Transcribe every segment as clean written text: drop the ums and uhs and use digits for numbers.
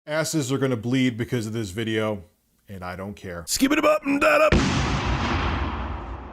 Asses are gonna bleed because of this video, and I don't care. Skip it up and that up.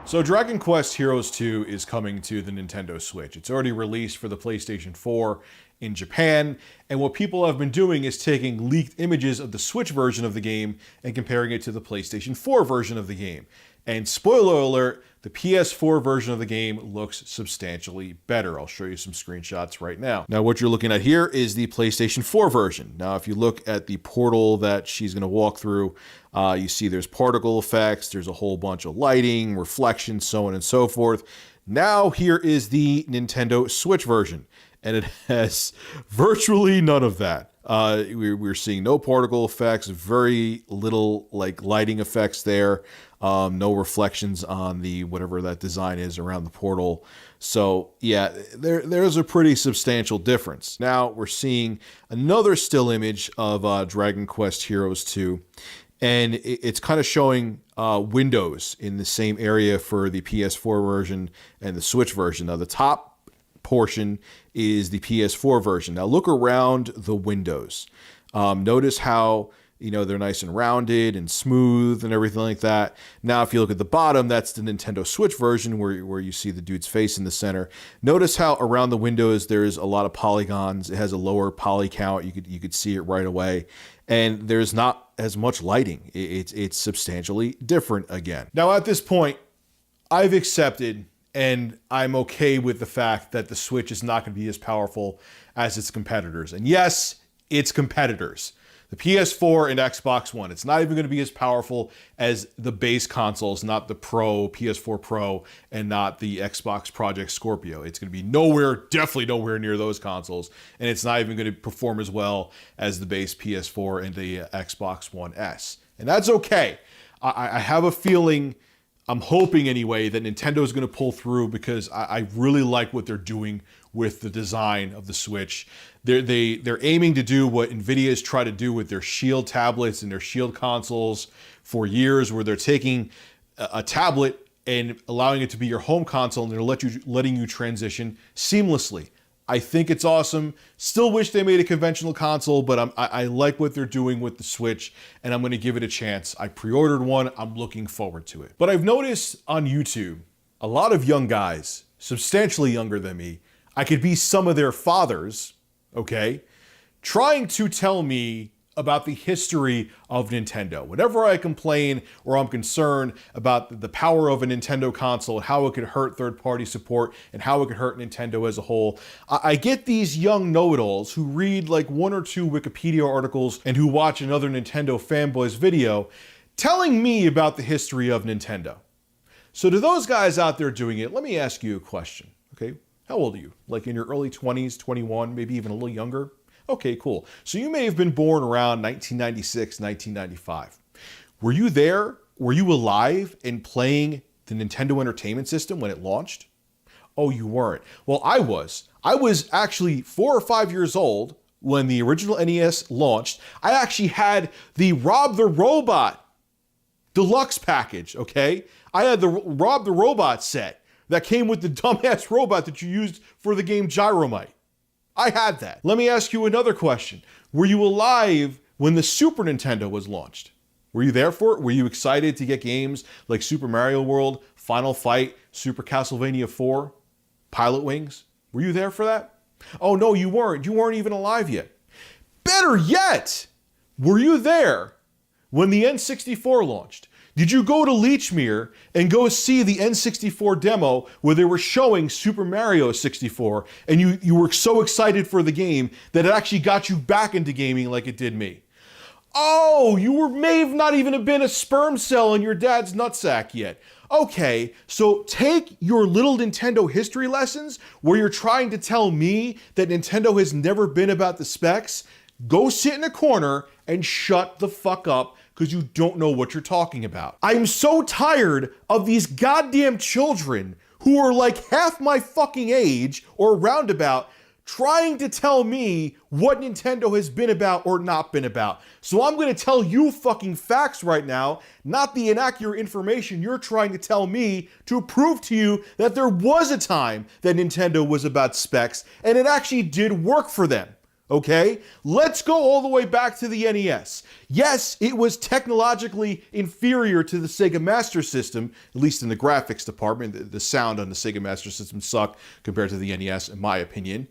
So Dragon Quest Heroes 2 is coming to the Nintendo Switch. It's already released for the PlayStation 4 in Japan, and what people have been doing is taking leaked images of the Switch version of the game and comparing it to the PlayStation 4 version of the game. And spoiler alert, the PS4 version of the game looks substantially better. I'll show you some screenshots right now. Now, what you're looking at here is the PlayStation 4 version. Now, if you look at the portal that she's going to walk through, you see there's particle effects, there's a whole bunch of lighting, reflections, so on and so forth. Now, here is the Nintendo Switch version, and it has virtually none of that. We're seeing no particle effects, very little like lighting effects there, no reflections on the whatever that design is around the portal. So yeah, there's a pretty substantial difference. Now we're seeing another still image of Dragon Quest Heroes 2, and it's kind of showing windows in the same area for the PS4 version and the Switch version. Now the top portion is the PS4 version. Now look around the windows. Notice how, you know, they're nice and rounded and smooth and everything like that. Now, if you look at the bottom, that's the Nintendo Switch version where you see the dude's face in the center. Notice how around the windows there's a lot of polygons. It has a lower poly count. You could see it right away. And there's not as much lighting. It's substantially different again. Now, at this point, I've accepted and I'm okay with the fact that the Switch is not going to be as powerful as its competitors. And yes, its competitors. The PS4 and Xbox One. It's not even going to be as powerful as the base consoles, not the Pro, PS4 Pro, and not the Xbox Project Scorpio. It's going to be definitely nowhere near those consoles. And it's not even going to perform as well as the base PS4 and the Xbox One S. And that's okay. I have a feeling, I'm hoping anyway, that Nintendo is going to pull through because I really like what they're doing with the design of the Switch. They're aiming to do what NVIDIA has tried to do with their Shield tablets and their Shield consoles for years, where they're taking a tablet and allowing it to be your home console, and they're letting you transition seamlessly. I think it's awesome. Still wish they made a conventional console, but I like what they're doing with the Switch, and I'm going to give it a chance. I pre-ordered one. I'm looking forward to it. But I've noticed on YouTube, a lot of young guys, substantially younger than me, I could be some of their fathers, okay, trying to tell me about the history of Nintendo. Whenever I complain or I'm concerned about the power of a Nintendo console, how it could hurt third-party support and how it could hurt Nintendo as a whole, I get these young know-it-alls who read like 1 or 2 Wikipedia articles and who watch another Nintendo fanboys video telling me about the history of Nintendo. So to those guys out there doing it, let me ask you a question, okay? How old are you? Like in your early 20s, 21, maybe even a little younger? Okay, cool. So you may have been born around 1996, 1995. Were you there? Were you alive and playing the Nintendo Entertainment System when it launched? Oh, you weren't. Well, I was. I was actually 4 or 5 years old when the original NES launched. I actually had the Rob the Robot deluxe package, okay? I had the Rob the Robot set that came with the dumbass robot that you used for the game Gyromite. I had that. Let me ask you another question. Were you alive when the Super Nintendo was launched? Were you there for it? Were you excited to get games like Super Mario World, Final Fight, Super Castlevania 4, Pilot Wings? Were you there for that? Oh no, you weren't. You weren't even alive yet. Better yet, were you there when the N64 launched? Did you go to Lechmere and go see the N64 demo where they were showing Super Mario 64 and you were so excited for the game that it actually got you back into gaming like it did me? Oh, you may have not even have been a sperm cell in your dad's nutsack yet. Okay, so take your little Nintendo history lessons where you're trying to tell me that Nintendo has never been about the specs. Go sit in a corner and shut the fuck up, because you don't know what you're talking about. I'm so tired of these goddamn children who are like half my fucking age or roundabout trying to tell me what Nintendo has been about or not been about. So I'm gonna tell you fucking facts right now, not the inaccurate information you're trying to tell me to prove to you that there was a time that Nintendo was about specs and it actually did work for them. Okay? Let's go all the way back to the NES. Yes, it was technologically inferior to the Sega Master System, at least in the graphics department. The sound on the Sega Master System sucked compared to the NES, in my opinion.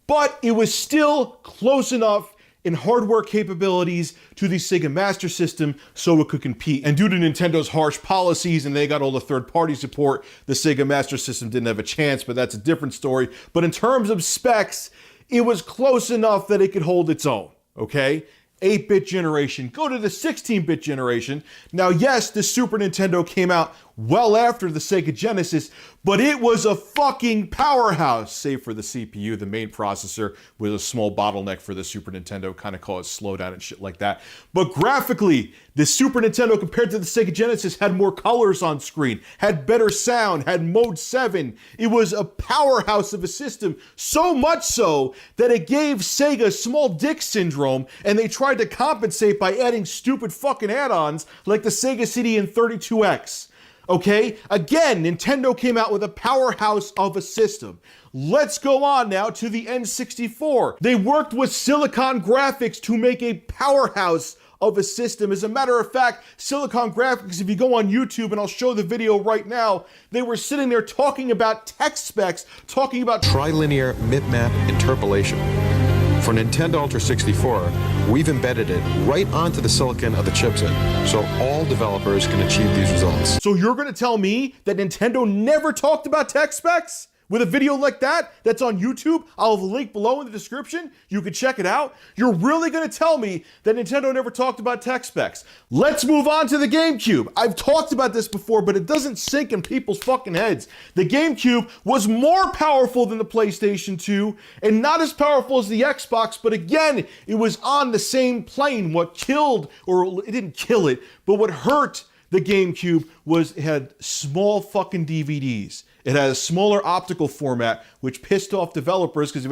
But it was still close enough in hardware capabilities to the Sega Master System so it could compete. And due to Nintendo's harsh policies and they got all the third-party support, the Sega Master System didn't have a chance, but that's a different story. But in terms of specs, it was close enough that it could hold its own, okay? 8-bit generation, go to the 16-bit generation. Now, yes, the Super Nintendo came out well after the Sega Genesis, but it was a fucking powerhouse, save for the CPU. The main processor was a small bottleneck for the Super Nintendo, kind of caused slowdown and shit like that. But graphically, the Super Nintendo compared to the Sega Genesis had more colors on screen, had better sound, had Mode 7. It was a powerhouse of a system, so much so that it gave Sega small dick syndrome, and they tried to compensate by adding stupid fucking add-ons like the Sega CD and 32X. Okay? Again, Nintendo came out with a powerhouse of a system. Let's go on now to the N64. They worked with Silicon Graphics to make a powerhouse of a system. As a matter of fact, Silicon Graphics, if you go on YouTube, and I'll show the video right now, they were sitting there talking about tech specs, talking about trilinear bitmap interpolation. For Nintendo Ultra 64, we've embedded it right onto the silicon of the chipset, so all developers can achieve these results. So you're gonna tell me that Nintendo never talked about tech specs? With a video like that, that's on YouTube, I'll have a link below in the description. You can check it out. You're really gonna tell me that Nintendo never talked about tech specs. Let's move on to the GameCube. I've talked about this before, but it doesn't sink in people's fucking heads. The GameCube was more powerful than the PlayStation 2, and not as powerful as the Xbox, but again, it was on the same plane. What killed, or it didn't kill it, but what hurt the GameCube was it had small fucking DVDs. It had a smaller optical format, which pissed off developers because they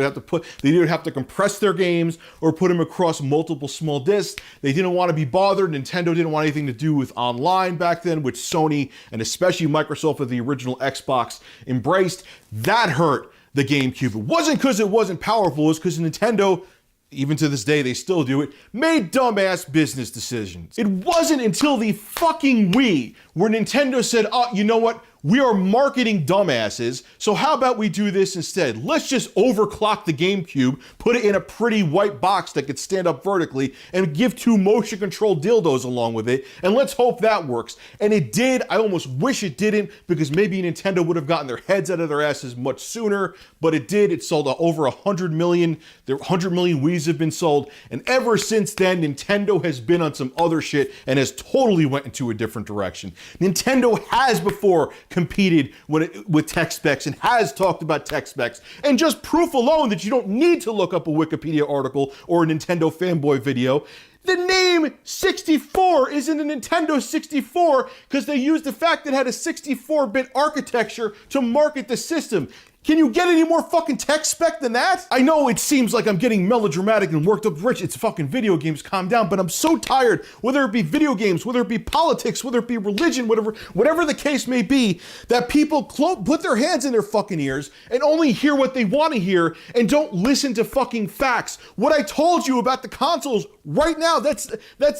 would have to compress their games or put them across multiple small discs. They didn't want to be bothered. Nintendo didn't want anything to do with online back then, which Sony and especially Microsoft with the original Xbox embraced. That hurt the GameCube. It wasn't because it wasn't powerful, it was because Nintendo, even to this day, they still do it, made dumbass business decisions. It wasn't until the fucking Wii where Nintendo said, oh, you know what? We are marketing dumbasses, so how about we do this instead? Let's just overclock the GameCube, put it in a pretty white box that could stand up vertically, and give 2 motion control dildos along with it, and let's hope that works. And it did. I almost wish it didn't, because maybe Nintendo would have gotten their heads out of their asses much sooner, but it did. It sold over 100 million. 100 million Wiis have been sold, and ever since then, Nintendo has been on some other shit and has totally went into a different direction. Nintendo has before competed with tech specs and has talked about tech specs, and just proof alone that you don't need to look up a Wikipedia article or a Nintendo fanboy video. The name 64 is in the Nintendo 64 because they used the fact that it had a 64-bit architecture to market the system. Can you get any more fucking tech spec than that? I know it seems like I'm getting melodramatic and worked up rich. It's fucking video games, calm down. But I'm so tired, whether it be video games, whether it be politics, whether it be religion, whatever the case may be, that people put their hands in their fucking ears and only hear what they want to hear and don't listen to fucking facts. What I told you about the consoles right now, that's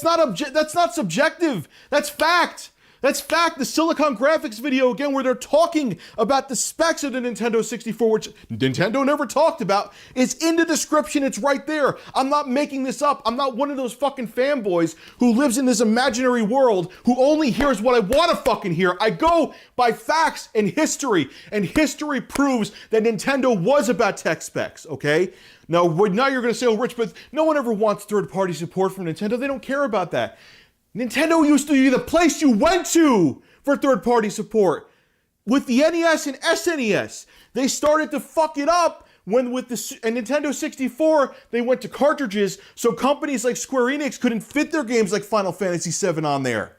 not subjective. That's fact. That's fact. The Silicon Graphics video, again, where they're talking about the specs of the Nintendo 64, which Nintendo never talked about, is in the description. It's right there. I'm not making this up. I'm not one of those fucking fanboys who lives in this imaginary world who only hears what I want to fucking hear. I go by facts and history proves that Nintendo was about tech specs, okay? Now you're going to say, oh, Rich, but no one ever wants third-party support from Nintendo. They don't care about that. Nintendo used to be the place you went to for third-party support. With the NES and SNES, they started to fuck it up when with the Nintendo 64, they went to cartridges, so companies like Square Enix couldn't fit their games like Final Fantasy VII on there.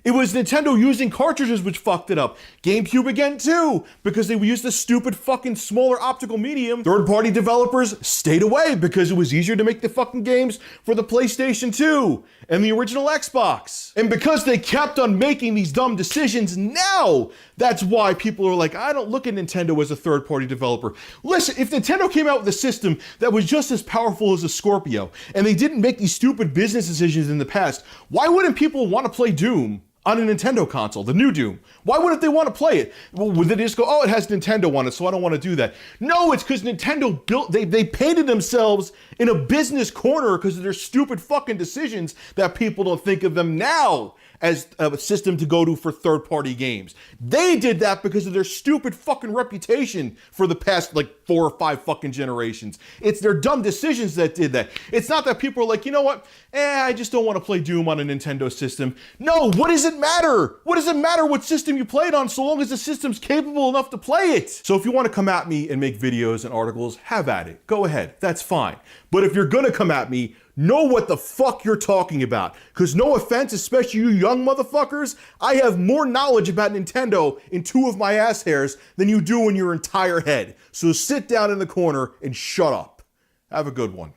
It was Nintendo using cartridges which fucked it up. GameCube again too, because they used the stupid fucking smaller optical medium. Third-party developers stayed away because it was easier to make the fucking games for the PlayStation 2 and the original Xbox. And because they kept on making these dumb decisions, now that's why people are like, I don't look at Nintendo as a third-party developer. Listen, if Nintendo came out with a system that was just as powerful as a Scorpio, and they didn't make these stupid business decisions in the past, why wouldn't people want to play Doom on a Nintendo console, the new Doom? Why wouldn't they want to play it? Well, would they just go, oh, it has Nintendo on it, so I don't want to do that? No, it's because Nintendo they painted themselves in a business corner because of their stupid fucking decisions that people don't think of them now as a system to go to for third-party games. They did that because of their stupid fucking reputation for the past like 4 or 5 fucking generations. It's their dumb decisions that did that. It's not that people are like, you know what? I just don't want to play Doom on a Nintendo system. No, what does it matter? What does it matter what system you play it on so long as the system's capable enough to play it? So if you want to come at me and make videos and articles, have at it. Go ahead. That's fine. But if you're gonna come at me, know what the fuck you're talking about. Because no offense, especially you young motherfuckers, I have more knowledge about Nintendo in 2 of my ass hairs than you do in your entire head. So sit down in the corner and shut up. Have a good one.